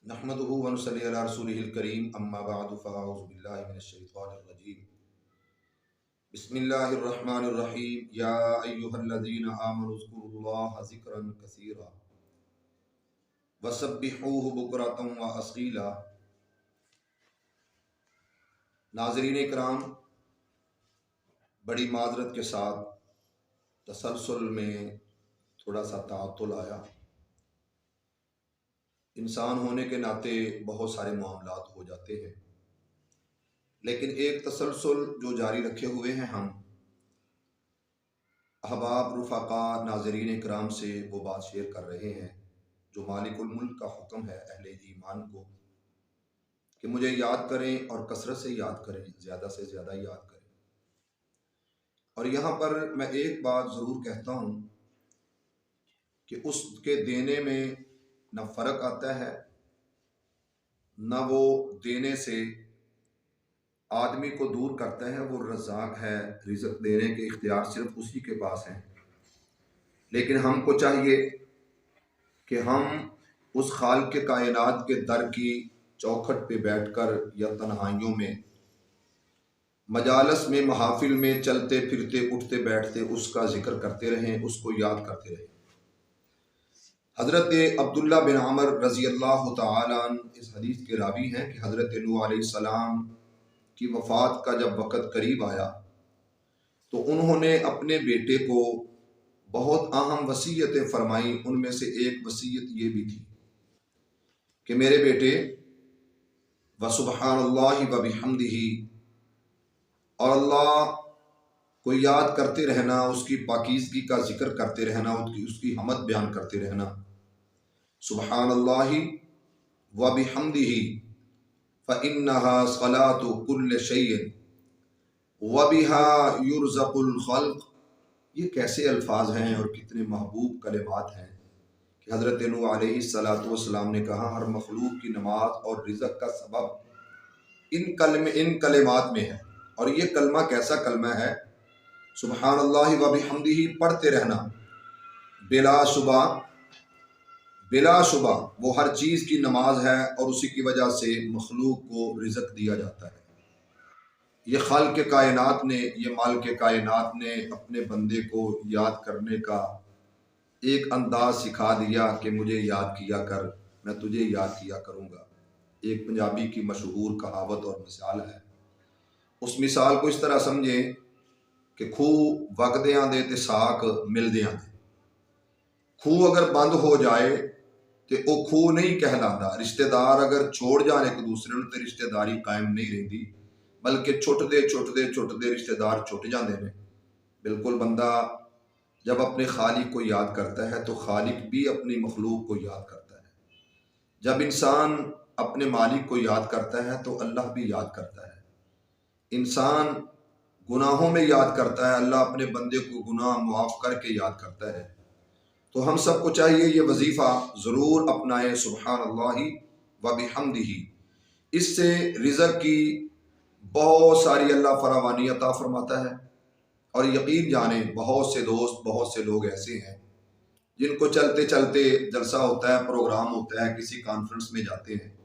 नहमदुहु व नुसल्ली अला रसूलिहिल करीम अम्मा बअद फ़अऊज़ु बिल्लाहि मिनश शैतानिर रजीम बिस्मिल्लाहिर रहमानिर रहीम या अय्युहल्लज़ीना आमनु ज़्कुरुल्लाह ज़िक्रन कसीरा वसब्बिहूहु बुक्रतन व असीला। नाज़रीन इकराम, बड़ी माज़रत के साथ तसलसल में थोड़ा सा ताअत्तुल आया। इंसान होने के नाते बहुत सारे मामलात हो जाते हैं, लेकिन एक तसलसल जो जारी रखे हुए हैं हम अहबाब रुफ़ाक़ा नाज़रीन इकराम से वो बात शेयर कर रहे हैं जो मालिकुल मुल्क का हुक्म है अहले ईमान को कि मुझे याद करें और कसरत से याद करें, ज़्यादा से ज़्यादा याद करें। और यहाँ पर मैं एक बात ज़रूर कहता हूँ कि उसके देने में न फ़र्क आता है, न वो देने से आदमी को दूर करता है। वो रज़ाक है, रिज़्क़ देने के इख्तियार सिर्फ उसी के पास हैं। लेकिन हमको चाहिए कि हम उस खालिक़ के कायनात के दर की चौखट पे बैठकर या तन्हाइयों में, मजालस में, महाफिल में चलते फिरते उठते बैठते उसका जिक्र करते रहें, उसको याद करते रहें। हज़रत अब्दुल्ला बिन अमर रज़ी अल्लाह तआला अन्हु इस हदीस के रावी हैं कि हज़रत नूह अलैहिस्सलाम की वफ़ात का जब वक़्त करीब आया तो उन्होंने अपने बेटे को बहुत अहम वसीयतें फरमाई। उनमें से एक वसीयत ये भी थी कि मेरे बेटे, व सुब्हानल्लाहि व बिहम्दिही, और अल्लाह को याद करते रहना, उसकी पाकीज़गी का जिक्र करते रहना, उसकी हमद बयान करते रहना। सुब्हानल्लाहि व बिहम्दिही फ़इन्नहा सलातु कुल्लि शैइन व बिहा युरज़क़ुल खल्क़। ये कैसे अल्फाज हैं और कितने महबूब कलिमात हैं कि हज़रत नूह अलैहिस्सलातु वस्सलाम ने कहा हर मखलूक की नमाज और रिज़्क़ का सबब इन कलिमात में है। और ये कलमा कैसा कलमा है? सुब्हानल्लाहि व बिहम्दिही पढ़ते रहना, बिला शुबा वो हर चीज़ की नमाज है और उसी की वजह से मखलूक को रिज़्क़ दिया जाता है। ये खालिक़ के कायनात ने, ये मालिक के कायनात ने अपने बंदे को याद करने का एक अंदाज सिखा दिया कि मुझे याद किया कर, मैं तुझे याद किया करूँगा। एक पंजाबी की मशहूर कहावत और मिसाल है। उस मिसाल को इस तरह समझें कि खूह वगदियां दे ते साक मिलदियां दे। खूह अगर बंद हो जाए तो वो खूह नहीं कहलाता। रिश्तेदार अगर छोड़ जान एक दूसरे तो रिश्तेदारी कायम नहीं रही, बल्कि छुटते रिश्तेदार छुट जाते हैं। बिल्कुल बंदा जब अपने खालिक को याद करता है तो खालिक भी अपनी मखलूक को याद करता है। जब इंसान अपने मालिक को याद करता है तो अल्लाह भी याद करता है। इंसान गुनाहों में याद करता है, अल्लाह अपने बंदे को गुनाह मुआफ़ करके याद करता है। तो हम सबको चाहिए ये वजीफ़ा ज़रूर अपनाएं, सुब्हानल्लाहि व बिहम्दिही। इससे रिज़्क़ की बहुत सारी अल्लाह फरावानी अता फरमाता है। और यकीन जाने बहुत से दोस्त, बहुत से लोग ऐसे हैं जिनको चलते चलते जलसा होता है, प्रोग्राम होता है, किसी कॉन्फ्रेंस में जाते हैं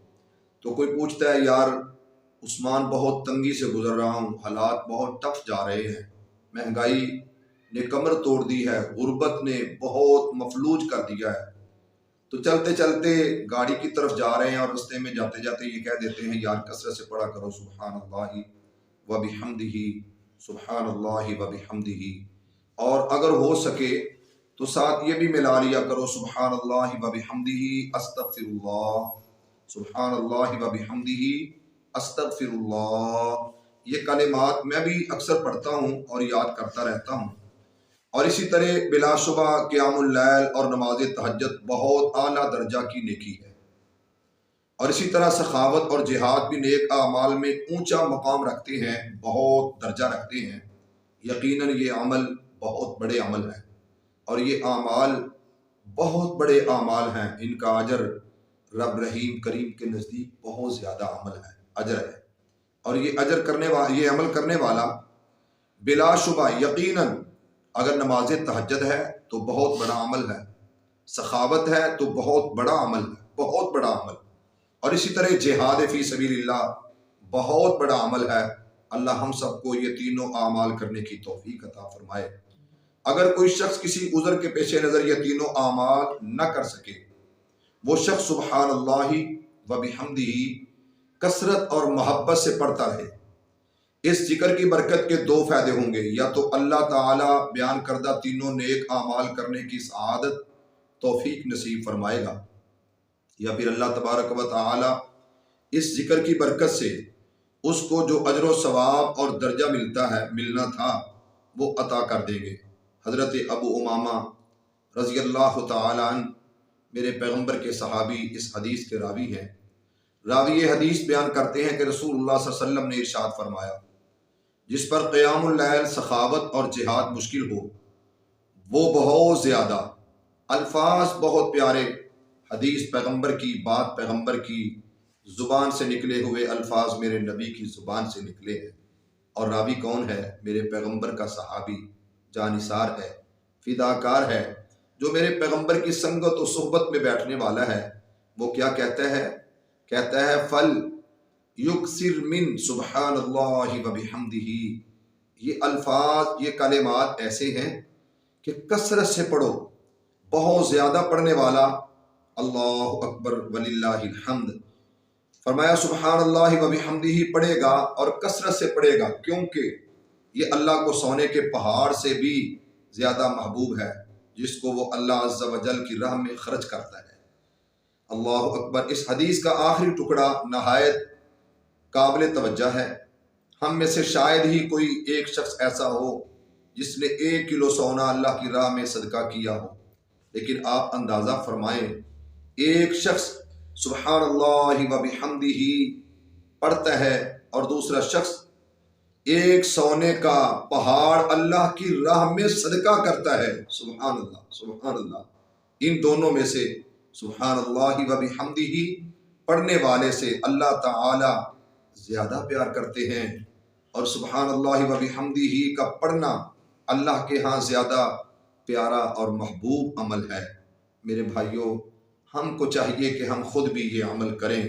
तो कोई पूछता है यार उस्मान बहुत तंगी से गुजर रहा हूँ, हालात बहुत टफ जा रहे हैं, महंगाई ने कमर तोड़ दी है, गुर्बत ने बहुत मफलूज कर दिया है। तो चलते चलते गाड़ी की तरफ जा रहे हैं और रास्ते में जाते जाते ये कह देते हैं यार कसरत से पढ़ा करो सुब्हानल्लाहि व बिहम्दिही, सुब्हानल्लाहि व बिहम्दिही। और अगर हो सके तो साथ ये भी मिला लिया करो सुब्हानल्लाहि व बिहम्दिही अस्तगफिरुल्लाह, सुब्हानल्लाहि व बिहम्दिही अस्तगफिरुल्लाह। ये कलिमात मैं भी अक्सर पढ़ता हूँ और याद करता रहता हूँ। और इसी तरह बिलाशुबा क़ियामुल लैल और नमाज तहज्जुद बहुत आला दर्जा की नेकी है। और इसी तरह सखावत और जिहाद भी नेक आमाल में ऊंचा मकाम रखते हैं, बहुत दर्जा रखते हैं। यकीनन ये अमल बहुत बड़े अमल हैं और ये आमाल बहुत बड़े आमाल हैं। इनका अजर रब रहीम करीम के नज़दीक बहुत ज़्यादा अमल है, अजर है। और ये अजर करने वाला, ये अमल करने वाला बिलाशुबा यकीनन अगर नमाज तहज्जुद है तो बहुत बड़ा अमल है, सखावत है तो बहुत बड़ा अमल है, बहुत बड़ा अमल। اور اسی طرح جہاد فی سبیل اللہ بہت بڑا عمل ہے۔ اللہ ہم سب کو یہ تینوں اعمال کرنے کی توفیق عطا فرمائے۔ اگر کوئی شخص کسی عذر کے پیش نظر یہ تینوں اعمال نہ کر سکے، وہ شخص سبحان اللہ و بحمدہ کثرت اور محبت سے پڑھتا رہے۔ اس ذکر کی برکت کے دو فائدے ہوں گے، یا تو اللہ تعالیٰ بیان کردہ تینوں نیک اعمال کرنے کی سعادت توفیق نصیب فرمائے گا، یا پھر اللہ تبارک و تعالیٰ اس ذکر کی برکت سے اس کو جو اجر و ثواب اور درجہ ملنا تھا وہ عطا کر دیں گے۔ حضرت ابو امامہ رضی اللہ تعالیٰ عنہ میرے پیغمبر کے صحابی اس حدیث کے راوی ہیں۔ راوی یہ حدیث بیان کرتے ہیں کہ رسول اللہ صلی اللہ علیہ وسلم نے ارشاد فرمایا، جس پر قیام اللیل، سخاوت اور جہاد مشکل ہو، وہ بہت زیادہ الفاظ بہت پیارے، حدیث پیغمبر کی، بات پیغمبر کی زبان سے نکلے ہوئے الفاظ میرے نبی کی زبان سے نکلے ہیں۔ اور راوی کون ہے؟ میرے پیغمبر کا صحابی، جانثار ہے، فداکار ہے، جو میرے پیغمبر کی سنگت و صحبت میں بیٹھنے والا ہے۔ وہ کیا کہتا ہے؟ کہتا ہے فل یکثر من سبحان اللہ و بحمدہ۔ یہ الفاظ، یہ کلمات ایسے ہیں کہ کثرت سے پڑھو، بہت زیادہ پڑھنے والا اللہ اکبر وللہ الحمد، فرمایا سبحان اللہ و بحمدہ پڑھے گا اور کثرت سے پڑھے گا، کیونکہ یہ اللہ کو سونے کے پہاڑ سے بھی زیادہ محبوب ہے، جس کو وہ اللہ عز و جل کی راہ میں خرچ کرتا ہے۔ اللہ اکبر۔ اس حدیث کا آخری ٹکڑا نہایت قابل توجہ ہے۔ ہم میں سے شاید ہی کوئی ایک شخص ایسا ہو جس نے 1 کلو سونا اللہ کی راہ میں صدقہ کیا ہو، لیکن آپ اندازہ فرمائیں، ایک شخص سبحان اللہ و بحمدہ پڑھتا ہے اور دوسرا شخص 1 سونے کا پہاڑ اللہ کی راہ میں صدقہ کرتا ہے۔ سبحان اللہ، سبحان اللہ۔ ان دونوں میں سے سبحان اللہ و بحمدہ پڑھنے والے سے اللہ تعالی زیادہ پیار کرتے ہیں، اور سبحان اللہ و بحمدہ کا پڑھنا اللہ کے ہاں زیادہ پیارا اور محبوب عمل ہے۔ میرے بھائیوں، ہم کو چاہیے کہ ہم خود بھی یہ عمل کریں۔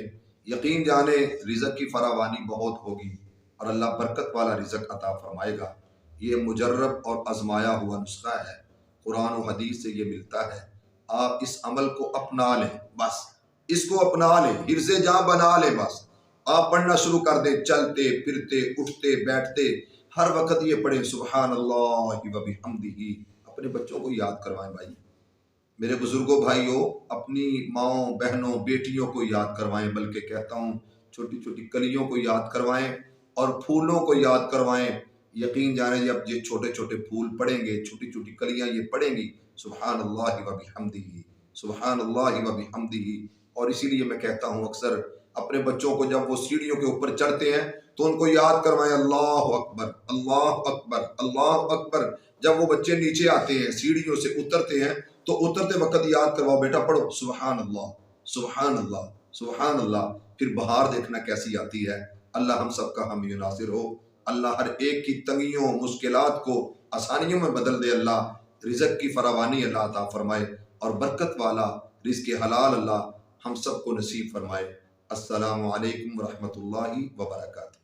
یقین جانے رزق کی فراوانی بہت ہوگی اور اللہ برکت والا رزق عطا فرمائے گا۔ یہ مجرب اور آزمایا ہوا نسخہ ہے، قرآن و حدیث سے یہ ملتا ہے۔ آپ اس عمل کو اپنا لیں، بس اس کو اپنا لیں، حرز جاں بنا لیں۔ بس آپ پڑھنا شروع کر دیں، چلتے پھرتے اٹھتے بیٹھتے ہر وقت یہ پڑھیں سبحان اللہ و بحمدہ۔ اپنے بچوں کو یاد کروائیں بھائی، میرے بزرگوں بھائیوں، اپنی ماؤں بہنوں بیٹیوں کو یاد کروائیں، بلکہ کہتا ہوں چھوٹی چھوٹی کلیوں کو یاد کروائیں اور پھولوں کو یاد کروائیں۔ یقین جانے جب یہ چھوٹے چھوٹے پھول پڑیں گے، چھوٹی چھوٹی کلیاں یہ پڑیں گی سبحان اللہ و بحمدہ، سبحان اللہ و بحمدہ۔ اور اسی لیے میں کہتا ہوں اکثر اپنے بچوں کو جب وہ سیڑھیوں کے اوپر چڑھتے ہیں تو ان کو یاد کروائیں اللہ اکبر، اللہ اکبر، اللہ اکبر۔ جب وہ بچے نیچے آتے ہیں، سیڑھیوں سے اترتے ہیں، تو اترتے وقت یاد کرواؤ، بیٹا پڑھو سبحان اللہ، سبحان اللہ، سبحان اللہ۔ پھر بہار دیکھنا کیسی آتی ہے۔ اللہ ہم سب کا حامی و ناصر ہو۔ اللہ ہر ایک کی تنگیوں مشکلات کو آسانیوں میں بدل دے۔ اللہ رزق کی فراوانی اللہ عطا فرمائے، اور برکت والا رزق حلال اللہ ہم سب کو نصیب فرمائے۔ السلام علیکم ورحمۃ اللہ وبرکاتہ۔